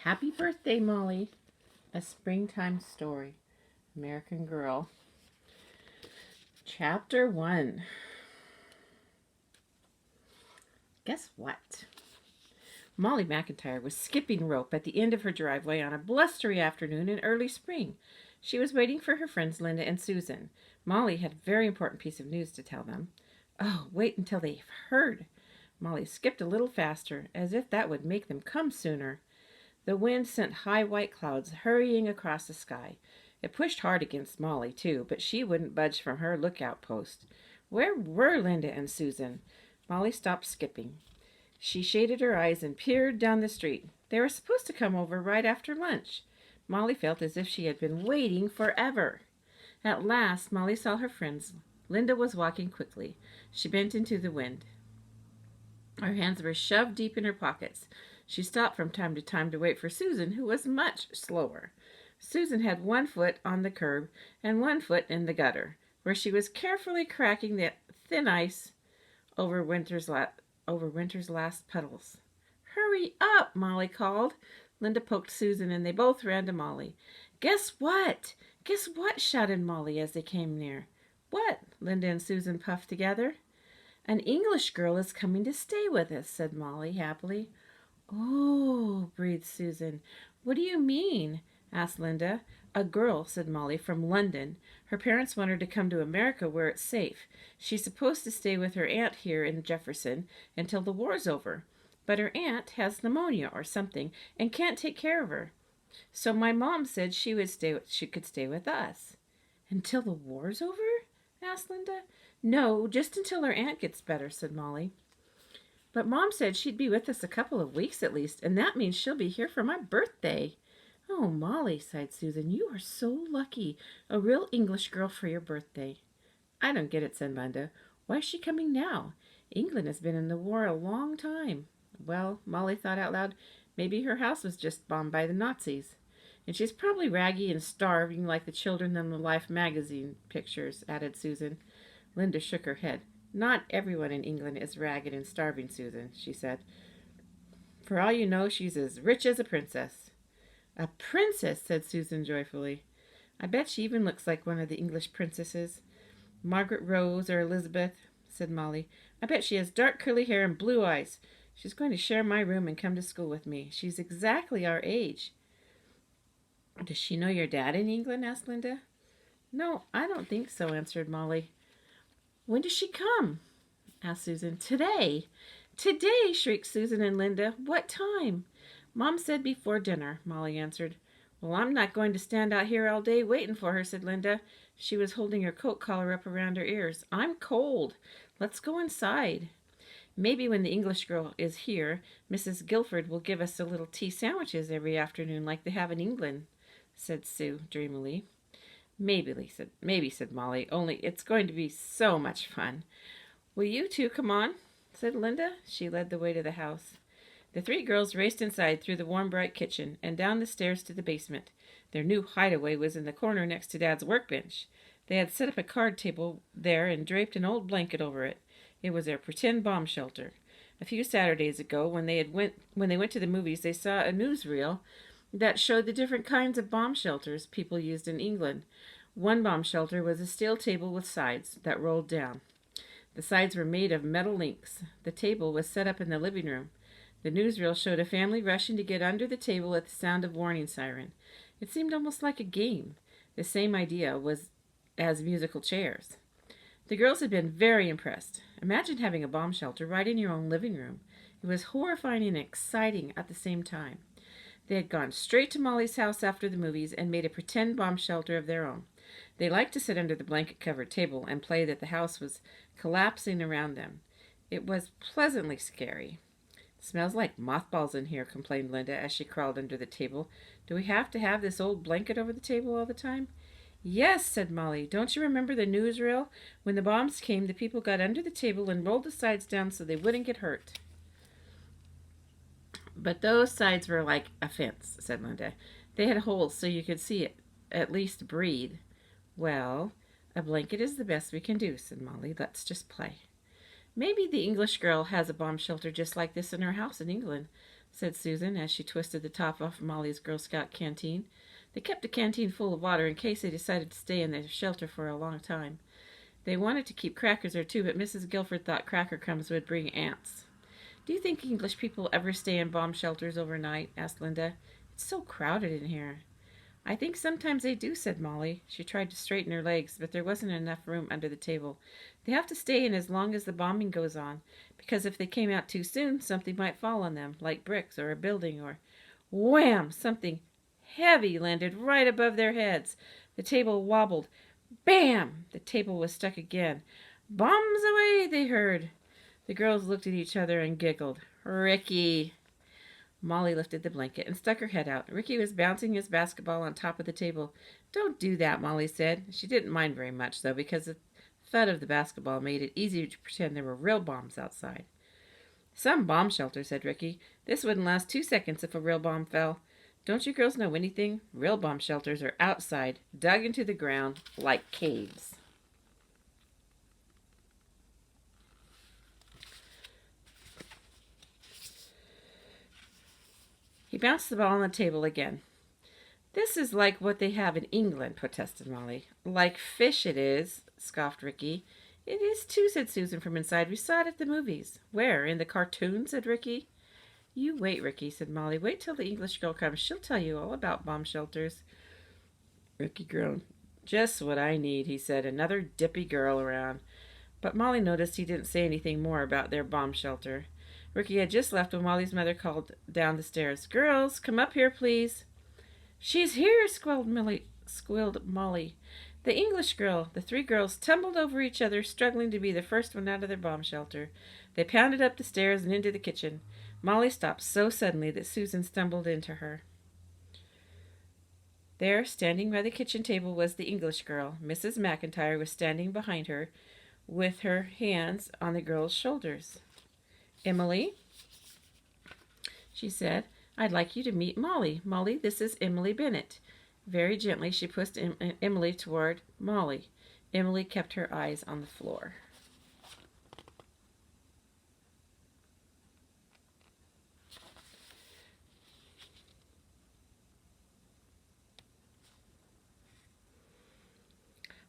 Happy birthday, Molly. A Springtime Story. American Girl. Chapter 1. Guess what? Molly McIntyre was skipping rope at the end of her driveway on a blustery afternoon in early spring. She was waiting for her friends Linda and Susan. Molly had a very important piece of news to tell them. Oh, wait until they've heard. Molly skipped a little faster, as if that would make them come sooner. The wind sent high white clouds hurrying across the sky. It pushed hard against Molly, too, but she wouldn't budge from her lookout post. Where were Linda and Susan? Molly stopped skipping. She shaded her eyes and peered down the street. They were supposed to come over right after lunch. Molly felt as if she had been waiting forever. At last, Molly saw her friends. Linda was walking quickly. She bent into the wind. Her hands were shoved deep in her pockets. She stopped from time to time to wait for Susan, who was much slower. Susan had one foot on the curb and one foot in the gutter, where she was carefully cracking the thin ice over winter's last puddles. "Hurry up!" Molly called. Linda poked Susan, and they both ran to Molly. "Guess what? Guess what?" shouted Molly as they came near. "What?" Linda and Susan puffed together. "An English girl is coming to stay with us," said Molly happily. "Oh," breathed Susan. "What do you mean?" asked Linda. "A girl," said Molly, "from London. Her parents want her to come to America where it's safe. She's supposed to stay with her aunt here in Jefferson until the war's over. But her aunt has pneumonia or something and can't take care of her. So my mom said she could stay with us." "Until the war's over?" asked Linda. "No, just until her aunt gets better," said Molly. "But Mom said she'd be with us a couple of weeks at least, and that means she'll be here for my birthday." "Oh, Molly," sighed Susan, "you are so lucky. A real English girl for your birthday." "I don't get it," said Linda. "Why is she coming now? England has been in the war a long time." Well, Molly thought out loud, maybe her house was just bombed by the Nazis. "And she's probably raggy and starving like the children in the Life magazine pictures," added Susan. Linda shook her head. "Not everyone in England is ragged and starving, Susan," she said. "For all you know, she's as rich as a princess." "A princess," said Susan joyfully. "I bet she even looks like one of the English princesses. Margaret Rose or Elizabeth," said Molly. "I bet she has dark curly hair and blue eyes. She's going to share my room and come to school with me. She's exactly our age." "Does she know your dad in England?" asked Linda. "No, I don't think so," answered Molly. "When does she come?" asked Susan. "Today." "Today!" shrieked Susan and Linda. "What time?" "Mom said before dinner," Molly answered. "Well, I'm not going to stand out here all day waiting for her," said Linda. She was holding her coat collar up around her ears. "I'm cold. Let's go inside." "Maybe when the English girl is here, Mrs. Guilford will give us a little tea sandwiches every afternoon like they have in England," said Sue dreamily. Maybe, said Molly, "only it's going to be so much fun." "Will you two come on?" said Linda. She led the way to the house. The three girls raced inside through the warm, bright kitchen and down the stairs to the basement. Their new hideaway was in the corner next to Dad's workbench. They had set up a card table there and draped an old blanket over it. It was their pretend bomb shelter. A few Saturdays ago, when they went to the movies, they saw a newsreel that showed the different kinds of bomb shelters people used in England. One bomb shelter was a steel table with sides that rolled down. The sides were made of metal links. The table was set up in the living room. The newsreel showed a family rushing to get under the table at the sound of warning siren. It seemed almost like a game. The same idea was as musical chairs. The girls had been very impressed. Imagine having a bomb shelter right in your own living room. It was horrifying and exciting at the same time. They had gone straight to Molly's house after the movies and made a pretend bomb shelter of their own. They liked to sit under the blanket-covered table and play that the house was collapsing around them. It was pleasantly scary. "It smells like mothballs in here," complained Linda as she crawled under the table. "Do we have to have this old blanket over the table all the time?" "Yes," said Molly. "Don't you remember the newsreel? When the bombs came, the people got under the table and rolled the sides down so they wouldn't get hurt." "But those sides were like a fence," said Linda. "They had holes so you could see it, at least breathe." "Well, a blanket is the best we can do," said Molly. "Let's just play." "Maybe the English girl has a bomb shelter just like this in her house in England." said Susan as she twisted the top off Molly's Girl Scout canteen. They kept the canteen full of water in case they decided to stay in their shelter for a long time. They wanted to keep crackers there too, but Mrs. Guilford thought cracker crumbs would bring ants. Do you think English people ever stay in bomb shelters overnight? Asked Linda. It's so crowded in here. I think sometimes they do, said Molly. She tried to straighten her legs, but there wasn't enough room under the table. They have to stay in as long as the bombing goes on, because if they came out too soon, something might fall on them, like bricks or a building or... Wham! Something heavy landed right above their heads. The table wobbled. Bam! The table was stuck again. Bombs away, they heard. The girls looked at each other and giggled. Ricky! Molly lifted the blanket and stuck her head out. Ricky was bouncing his basketball on top of the table. Don't do that, Molly said. She didn't mind very much, though, because the thud of the basketball made it easier to pretend there were real bombs outside. Some bomb shelter, said Ricky. This wouldn't last 2 seconds if a real bomb fell. Don't you girls know anything? Real bomb shelters are outside, dug into the ground, like caves. He bounced the ball on the table again. This is like what they have in England, protested Molly. Like fish it is, scoffed Ricky. It is too, said Susan from inside. We saw it at the movies. Where? In the cartoon, said Ricky. You wait, Ricky, said Molly. Wait till the English girl comes. She'll tell you all about bomb shelters. Ricky groaned. Just what I need, he said. Another dippy girl around. But Molly noticed he didn't say anything more about their bomb shelter. Ricky had just left when Molly's mother called down the stairs. Girls, come up here, please. She's here, squealed Molly. The English girl. The three girls tumbled over each other, struggling to be the first one out of their bomb shelter. They pounded up the stairs and into the kitchen. Molly stopped so suddenly that Susan stumbled into her. There, standing by the kitchen table, was the English girl. Mrs. McIntyre was standing behind her, with her hands on the girl's shoulders. Emily, she said, I'd like you to meet Molly. Molly, this is Emily Bennett. Very gently, she pushed Emily toward Molly. Emily kept her eyes on the floor.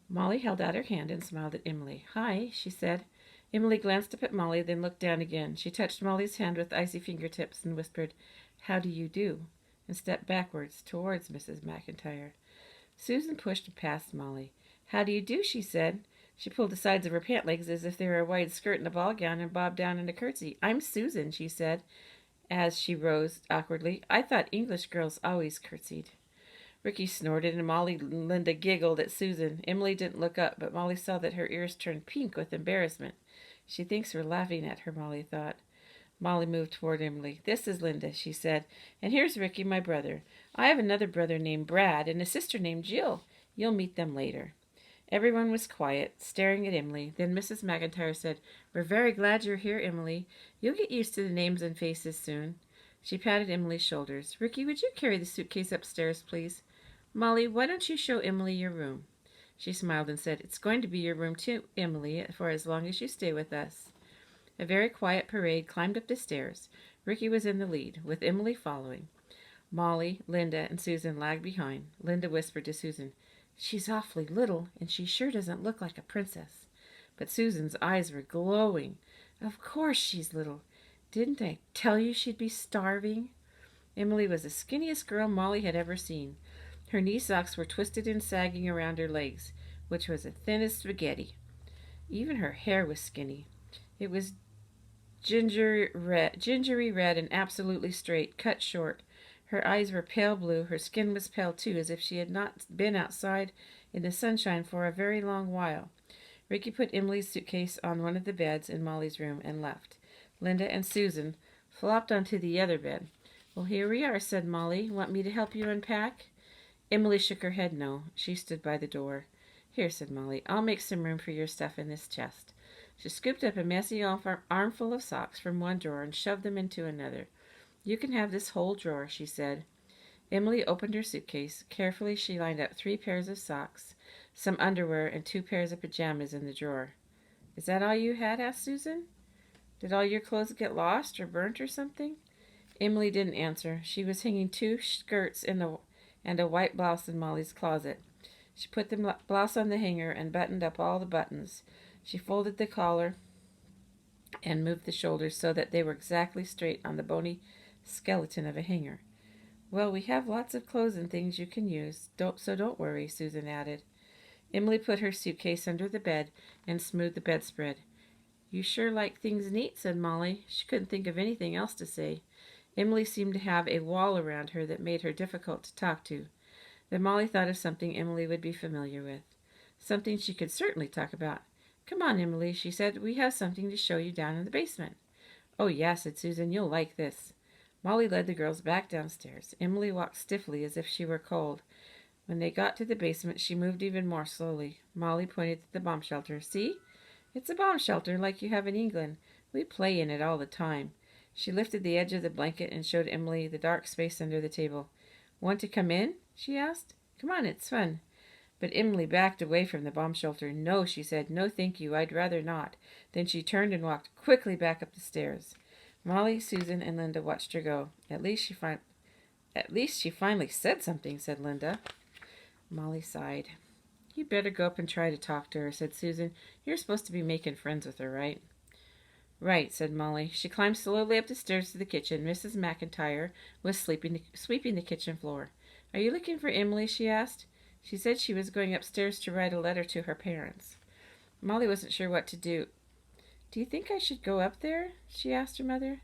Molly held out her hand and smiled at Emily. Hi, she said. Emily glanced up at Molly, then looked down again. She touched Molly's hand with icy fingertips and whispered, How do you do? And stepped backwards towards Mrs. McIntyre. Susan pushed past Molly. How do you do? She said. She pulled the sides of her pant legs as if they were a wide skirt and a ball gown and bobbed down in a curtsy. I'm Susan, she said, as she rose awkwardly. I thought English girls always curtsied. Ricky snorted, and Molly and Linda giggled at Susan. Emily didn't look up, but Molly saw that her ears turned pink with embarrassment. She thinks we're laughing at her, Molly thought. Molly moved toward Emily. This is Linda, she said, and here's Ricky, my brother. I have another brother named Brad and a sister named Jill. You'll meet them later. Everyone was quiet, staring at Emily. Then Mrs. McIntyre said, We're very glad you're here, Emily. You'll get used to the names and faces soon. She patted Emily's shoulders. Ricky, would you carry the suitcase upstairs, please? Molly, why don't you show Emily your room? She smiled and said, It's going to be your room too, Emily, for as long as you stay with us. A very quiet parade climbed up the stairs. Ricky was in the lead, with Emily following. Molly, Linda, and Susan lagged behind. Linda whispered to Susan, She's awfully little, and she sure doesn't look like a princess. But Susan's eyes were glowing. Of course she's little. Didn't I tell you she'd be starving? Emily was the skinniest girl Molly had ever seen. Her knee socks were twisted and sagging around her legs, which was as thin as spaghetti. Even her hair was skinny. It was gingery red and absolutely straight, cut short. Her eyes were pale blue. Her skin was pale, too, as if she had not been outside in the sunshine for a very long while. Ricky put Emily's suitcase on one of the beds in Molly's room and left. Linda and Susan flopped onto the other bed. Well, here we are, said Molly. Want me to help you unpack? Emily shook her head no. She stood by the door. Here, said Molly, I'll make some room for your stuff in this chest. She scooped up a messy armful of socks from one drawer and shoved them into another. You can have this whole drawer, she said. Emily opened her suitcase. Carefully she lined up 3 pairs of socks, some underwear, and 2 pairs of pajamas in the drawer. Is that all you had? Asked Susan. Did all your clothes get lost or burnt or something? Emily didn't answer. She was hanging two skirts and a white blouse in Molly's closet. She put the blouse on the hanger and buttoned up all the buttons. She folded the collar and moved the shoulders so that they were exactly straight on the bony skeleton of a hanger. Well, we have lots of clothes and things you can use, don't worry, Susan added. Emily put her suitcase under the bed and smoothed the bedspread. You sure like things neat, said Molly. She couldn't think of anything else to say. Emily seemed to have a wall around her that made her difficult to talk to. Then Molly thought of something Emily would be familiar with. Something she could certainly talk about. Come on, Emily, she said. We have something to show you down in the basement. Oh, yeah, said Susan. You'll like this. Molly led the girls back downstairs. Emily walked stiffly as if she were cold. When they got to the basement, she moved even more slowly. Molly pointed to the bomb shelter. See? It's a bomb shelter like you have in England. We play in it all the time. She lifted the edge of the blanket and showed Emily the dark space under the table. Want to come in? She asked. Come on, it's fun. But Emily backed away from the bomb shelter. No, she said. No, thank you. I'd rather not. Then she turned and walked quickly back up the stairs. Molly, Susan, and Linda watched her go. At least she finally said something, said Linda. Molly sighed. You'd better go up and try to talk to her, said Susan. You're supposed to be making friends with her, right? Right, said Molly. She climbed slowly up the stairs to the kitchen. Mrs. McIntyre was sweeping the kitchen floor. Are you looking for Emily? She asked. She said she was going upstairs to write a letter to her parents. Molly wasn't sure what to do. Do you think I should go up there? She asked her mother.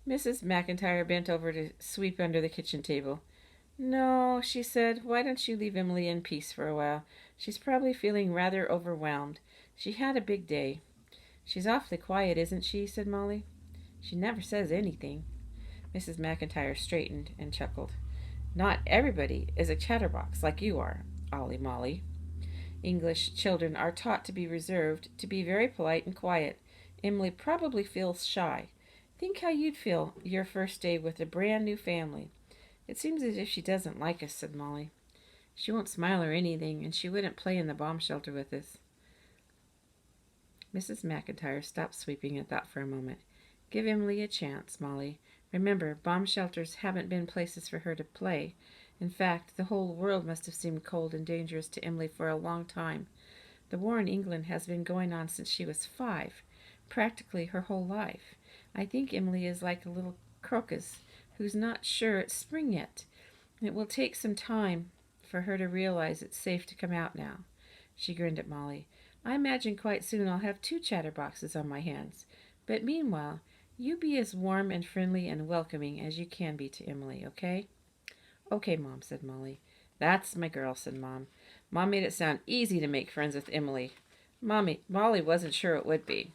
Mrs. McIntyre bent over to sweep under the kitchen table. No, she said. Why don't you leave Emily in peace for a while? She's probably feeling rather overwhelmed. She had a big day. She's awfully quiet, isn't she? Said Molly. She never says anything. Mrs. McIntyre straightened and chuckled. Not everybody is a chatterbox like you are, Ollie Molly. English children are taught to be reserved, to be very polite and quiet. Emily probably feels shy. Think how you'd feel your first day with a brand new family. It seems as if she doesn't like us, said Molly. She won't smile or anything, and she wouldn't play in the bomb shelter with us. Mrs. McIntyre stopped sweeping and thought for a moment. Give Emily a chance, Molly. Remember, bomb shelters haven't been places for her to play. In fact, the whole world must have seemed cold and dangerous to Emily for a long time. The war in England has been going on since she was 5, practically her whole life. I think Emily is like a little crocus who's not sure it's spring yet. It will take some time for her to realize it's safe to come out now. She grinned at Molly. I imagine quite soon I'll have 2 chatterboxes on my hands. But meanwhile, you be as warm and friendly and welcoming as you can be to Emily, okay? Okay, Mom, said Molly. That's my girl, said Mom made it sound easy to make friends with Emily. Molly wasn't sure it would be.